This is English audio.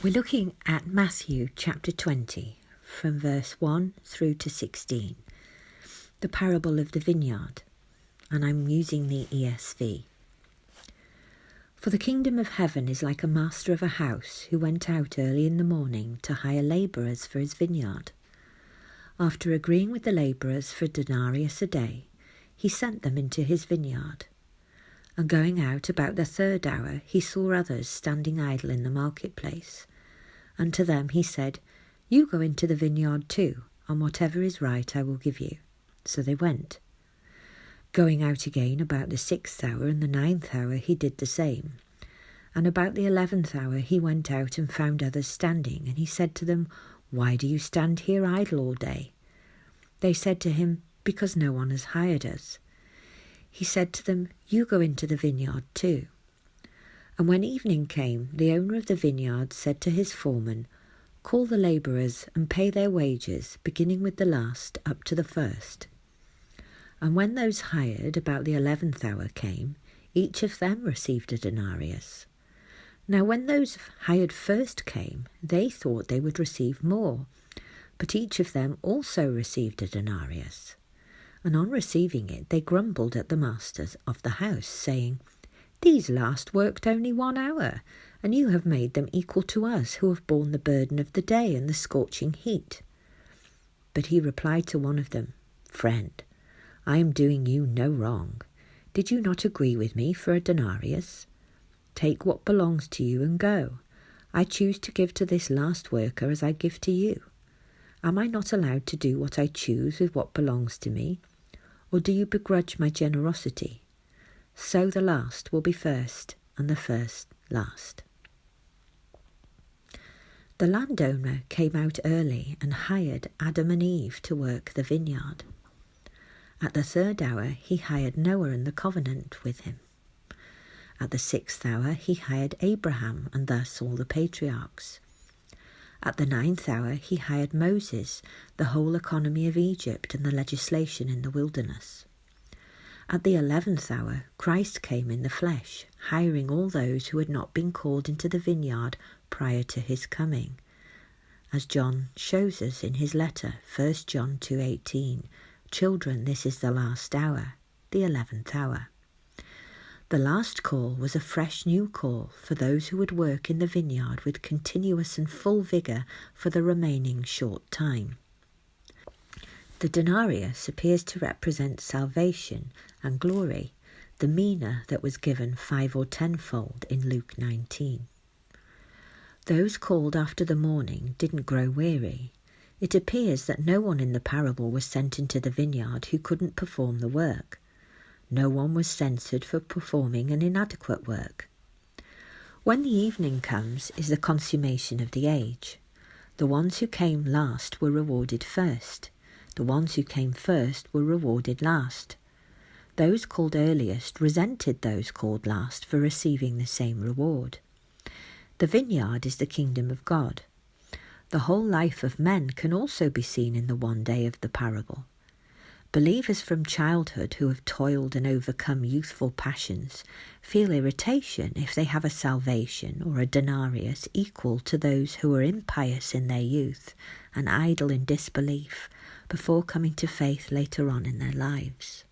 We're looking at Matthew chapter 20 from verse 1 through to 16, the parable of the vineyard, and I'm using the ESV. For the kingdom of heaven is like a master of a house who went out early in the morning to hire labourers for his vineyard. After agreeing with the labourers for a denarius a day, he sent them into his vineyard. And going out about the 3rd hour, he saw others standing idle in the marketplace. And to them he said, "You go into the vineyard too, and whatever is right I will give you." So they went. Going out again about the 6th hour and the 9th hour, he did the same. And about the 11th hour he went out and found others standing, and he said to them, "Why do you stand here idle all day?" They said to him, "Because no one has hired us." He said to them, "You go into the vineyard too." And when evening came, the owner of the vineyard said to his foreman, "Call the labourers and pay their wages, beginning with the last up to the first." And when those hired about the 11th hour came, each of them received a denarius. Now when those hired first came, they thought they would receive more, but each of them also received a denarius. And on receiving it, they grumbled at the masters of the house, saying, "These last worked only 1 hour, and you have made them equal to us who have borne the burden of the day and the scorching heat." But he replied to one of them, "Friend, I am doing you no wrong. Did you not agree with me for a denarius? Take what belongs to you and go. I choose to give to this last worker as I give to you. Am I not allowed to do what I choose with what belongs to me? Or do you begrudge my generosity? So the last will be first, and the first last." The landowner came out early and hired Adam and Eve to work the vineyard. At the 3rd hour he hired Noah and the covenant with him. At the 6th hour he hired Abraham and thus all the patriarchs. At the 9th hour he hired Moses, the whole economy of Egypt and the legislation in the wilderness. At the 11th hour Christ came in the flesh, hiring all those who had not been called into the vineyard prior to his coming. As John shows us in his letter, 1 John 2:18, "Children, this is the last hour," the 11th hour. The last call was a fresh new call for those who would work in the vineyard with continuous and full vigour for the remaining short time. The denarius appears to represent salvation and glory, the mina that was given 5 or 10-fold in Luke 19. Those called after the morning didn't grow weary. It appears that no one in the parable was sent into the vineyard who couldn't perform the work. No one was censured for performing an inadequate work. When the evening comes is the consummation of the age. The ones who came last were rewarded first. The ones who came first were rewarded last. Those called earliest resented those called last for receiving the same reward. The vineyard is the kingdom of God. The whole life of men can also be seen in the one day of the parable. Believers from childhood who have toiled and overcome youthful passions feel irritation if they have a salvation or a denarius equal to those who were impious in their youth and idle in disbelief before coming to faith later on in their lives.